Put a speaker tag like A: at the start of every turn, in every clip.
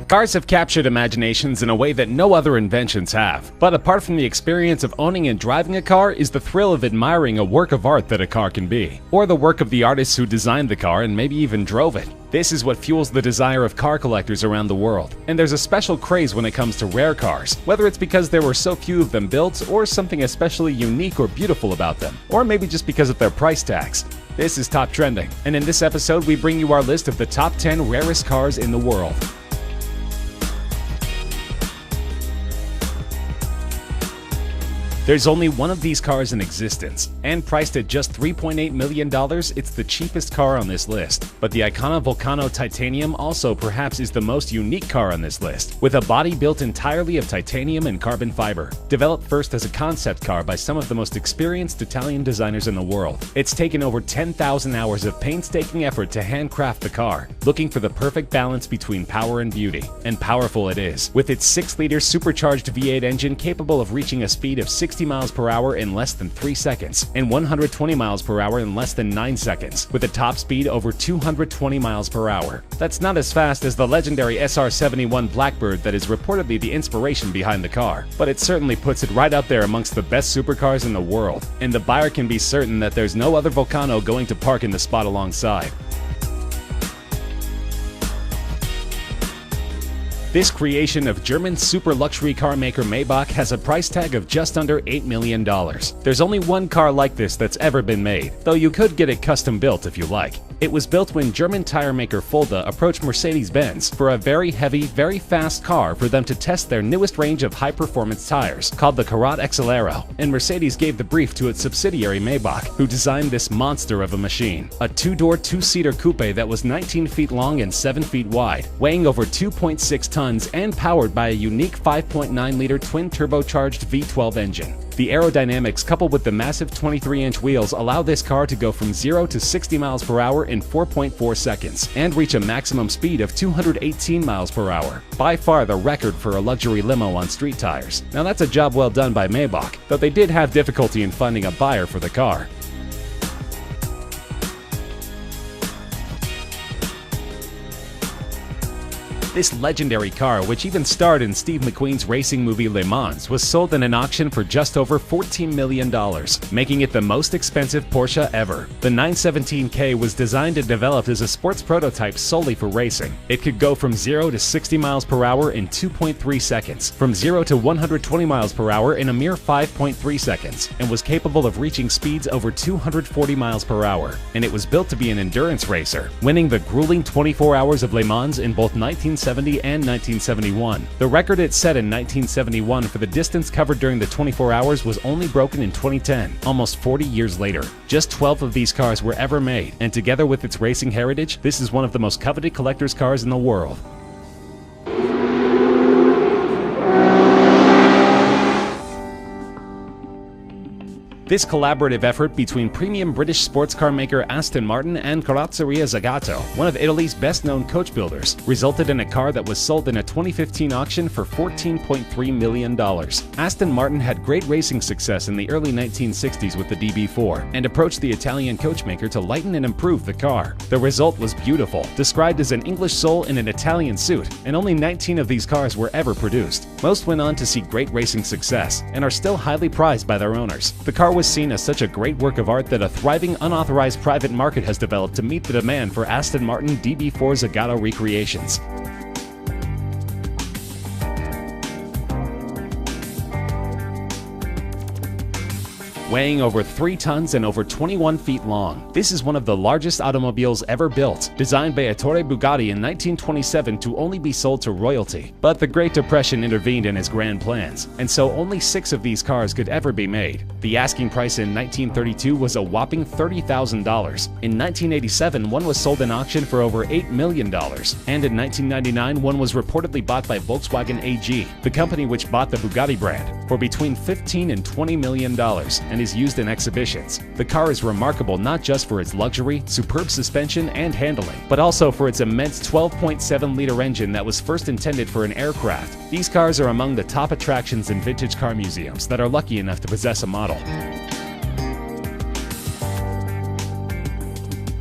A: Cars have captured imaginations in a way that no other inventions have. But apart from the experience of owning and driving a car is the thrill of admiring a work of art that a car can be, or the work of the artists who designed the car and maybe even drove it. This is what fuels the desire of car collectors around the world. And there's a special craze when it comes to rare cars, whether it's because there were so few of them built, or something especially unique or beautiful about them, or maybe just because of their price tags. This is Top Trending, and in this episode we bring you our list of the top 10 rarest cars in the world. There's only one of these cars in existence, and priced at just $3.8 million, it's the cheapest car on this list. But the Icona Volcano Titanium also perhaps is the most unique car on this list, with a body built entirely of titanium and carbon fiber. Developed first as a concept car by some of the most experienced Italian designers in the world, it's taken over 10,000 hours of painstaking effort to handcraft the car, looking for the perfect balance between power and beauty. And powerful it is, with its 6-liter supercharged V8 engine capable of reaching a speed of 60 miles per hour in less than 3 seconds, and 120 miles per hour in less than 9 seconds, with a top speed over 220 miles per hour. That's not as fast as the legendary SR-71 Blackbird that is reportedly the inspiration behind the car, but it certainly puts it right out there amongst the best supercars in the world, and the buyer can be certain that there's no other Volcano going to park in the spot alongside. This creation of German super luxury car maker Maybach has a price tag of just under $8 million. There's only one car like this that's ever been made, though you could get it custom built if you like. It was built when German tire maker Fulda approached Mercedes-Benz for a very heavy, very fast car for them to test their newest range of high-performance tires, called the Karat XL, and Mercedes gave the brief to its subsidiary Maybach, who designed this monster of a machine. A 2-door, 2-seater coupe that was 19 feet long and 7 feet wide, weighing over 2.6 tons and powered by a unique 5.9-liter twin-turbocharged V12 engine. The aerodynamics coupled with the massive 23-inch wheels allow this car to go from 0 to 60 miles per hour in 4.4 seconds and reach a maximum speed of 218 miles per hour, by far the record for a luxury limo on street tires. Now that's a job well done by Maybach, though they did have difficulty in finding a buyer for the car. This legendary car, which even starred in Steve McQueen's racing movie Le Mans, was sold in an auction for just over $14 million, making it the most expensive Porsche ever. The 917K was designed and developed as a sports prototype solely for racing. It could go from 0 to 60 miles per hour in 2.3 seconds, from 0 to 120 miles per hour in a mere 5.3 seconds, and was capable of reaching speeds over 240 miles per hour. And it was built to be an endurance racer, winning the grueling 24 hours of Le Mans in both 1970 and 1971. The record it set in 1971 for the distance covered during the 24 hours was only broken in 2010, almost 40 years later. Just 12 of these cars were ever made, and together with its racing heritage, this is one of the most coveted collector's cars in the world. This collaborative effort between premium British sports car maker Aston Martin and Carrozzeria Zagato, one of Italy's best-known coach builders, resulted in a car that was sold in a 2015 auction for $14.3 million. Aston Martin had great racing success in the early 1960s with the DB4, and approached the Italian coachmaker to lighten and improve the car. The result was beautiful, described as an English soul in an Italian suit, and only 19 of these cars were ever produced. Most went on to see great racing success, and are still highly prized by their owners. The car was seen as such a great work of art that a thriving unauthorized private market has developed to meet the demand for Aston Martin DB4 Zagato recreations. Weighing over 3 tons and over 21 feet long, this is one of the largest automobiles ever built, designed by Ettore Bugatti in 1927 to only be sold to royalty. But the Great Depression intervened in his grand plans, and so only 6 of these cars could ever be made. The asking price in 1932 was a whopping $30,000. In 1987, one was sold in auction for over $8 million, and in 1999, one was reportedly bought by Volkswagen AG, the company which bought the Bugatti brand, for between $15 and $20 million, and is used in exhibitions. The car is remarkable not just for its luxury, superb suspension, and handling, but also for its immense 12.7-liter engine that was first intended for an aircraft. These cars are among the top attractions in vintage car museums that are lucky enough to possess a model.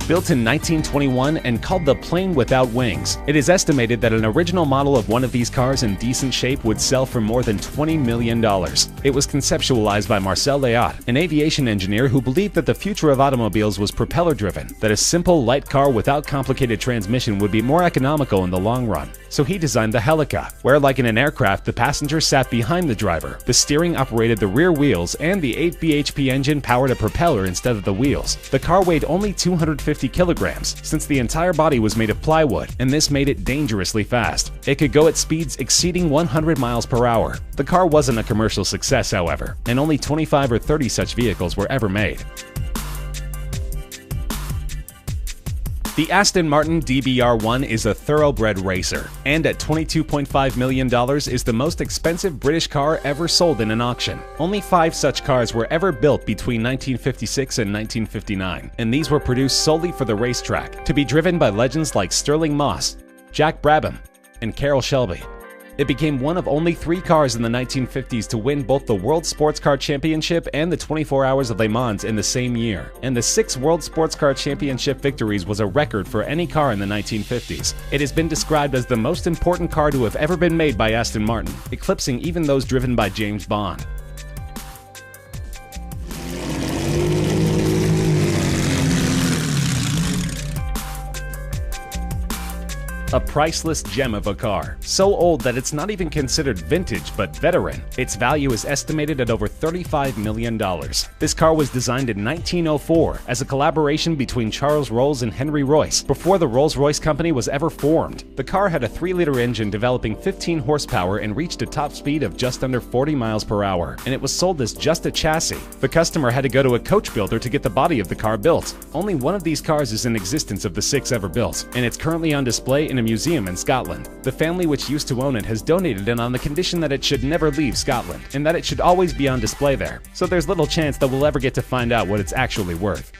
A: Built in 1921 and called the plane without wings, it is estimated that an original model of one of these cars in decent shape would sell for more than $20 million. It was conceptualized by Marcel Léot, an aviation engineer who believed that the future of automobiles was propeller-driven, that a simple, light car without complicated transmission would be more economical in the long run. So he designed the Helica, where like in an aircraft, the passenger sat behind the driver, the steering operated the rear wheels, and the 8 bhp engine powered a propeller instead of the wheels. The car weighed only 250 kilograms, since the entire body was made of plywood, and this made it dangerously fast. It could go at speeds exceeding 100 miles per hour. The car wasn't a commercial success, however, and only 25 or 30 such vehicles were ever made. The Aston Martin DBR1 is a thoroughbred racer, and at $22.5 million is the most expensive British car ever sold in an auction. Only 5 such cars were ever built between 1956 and 1959, and these were produced solely for the racetrack, to be driven by legends like Stirling Moss, Jack Brabham, and Carroll Shelby. It became one of only 3 cars in the 1950s to win both the World Sports Car Championship and the 24 Hours of Le Mans in the same year, and the 6 World Sports Car Championship victories was a record for any car in the 1950s. It has been described as the most important car to have ever been made by Aston Martin, eclipsing even those driven by James Bond. A priceless gem of a car, so old that it's not even considered vintage but veteran. Its value is estimated at over $35 million. This car was designed in 1904 as a collaboration between Charles Rolls and Henry Royce, before the Rolls-Royce company was ever formed. The car had a 3-liter engine developing 15 horsepower and reached a top speed of just under 40 miles per hour, and it was sold as just a chassis. The customer had to go to a coach builder to get the body of the car built. Only one of these cars is in existence of the 6 ever built, and it's currently on display in a museum in Scotland. The family which used to own it has donated it on the condition that it should never leave Scotland, and that it should always be on display there, so there's little chance that we'll ever get to find out what it's actually worth.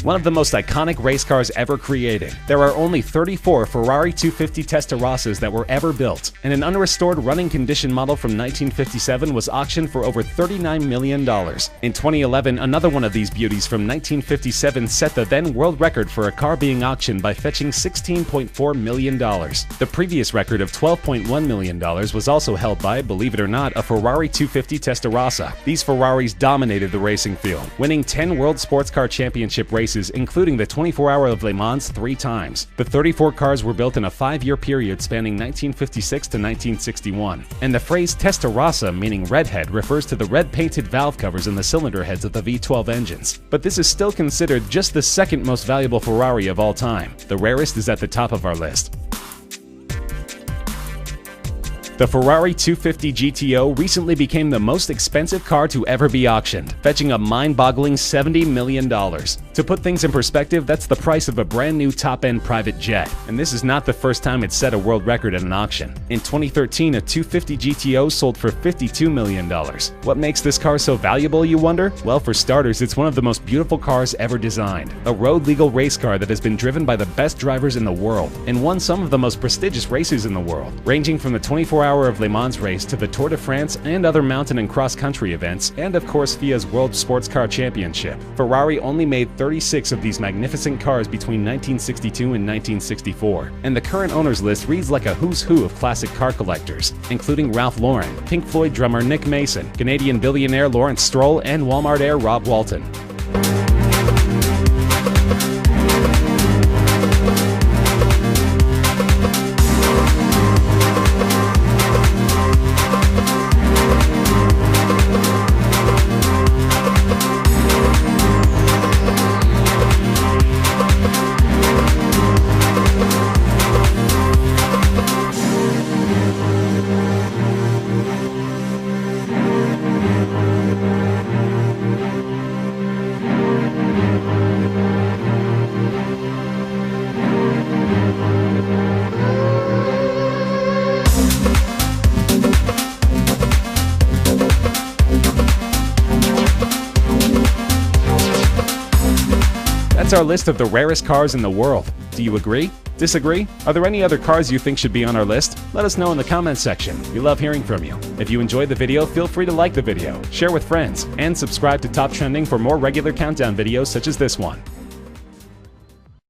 A: One of the most iconic race cars ever created. There are only 34 Ferrari 250 Testarossas that were ever built, and an unrestored running condition model from 1957 was auctioned for over $39 million. In 2011, another one of these beauties from 1957 set the then world record for a car being auctioned by fetching $16.4 million. The previous record of $12.1 million was also held by, believe it or not, a Ferrari 250 Testarossa. These Ferraris dominated the racing field, winning 10 World Sports Car Championship races, including the 24 Hour of Le Mans 3 times. The 34 cars were built in a 5-year period spanning 1956 to 1961, and the phrase Testarossa, meaning redhead, refers to the red painted valve covers in the cylinder heads of the V12 engines. But this is still considered just the second most valuable Ferrari of all time. The Rarest is at the top of our list. The Ferrari 250 GTO recently became the most expensive car to ever be auctioned, fetching a mind-boggling $70 million. To put things in perspective, that's the price of a brand new top-end private jet, and this is not the first time it set a world record at an auction. In 2013, a 250 GTO sold for $52 million. What makes this car so valuable, you wonder? Well, for starters, it's one of the most beautiful cars ever designed. A road-legal race car that has been driven by the best drivers in the world, and won some of the most prestigious races in the world, ranging from the 24 Hour of Le Mans race to the Tour de France and other mountain and cross-country events, and of course FIA's World Sports Car Championship. Ferrari only made 36 of these magnificent cars between 1962 and 1964, and the current owners list reads like a who's who of classic car collectors, including Ralph Lauren, Pink Floyd drummer Nick Mason, Canadian billionaire Lawrence Stroll, and Walmart heir Rob Walton. That's our list of the rarest cars in the world. Do you agree? Disagree? Are there any other cars you think should be on our list? Let us know in the comments section. We love hearing from you. If you enjoyed the video, feel free to like the video, share with friends, and subscribe to Top Trending for more regular countdown videos such as this one.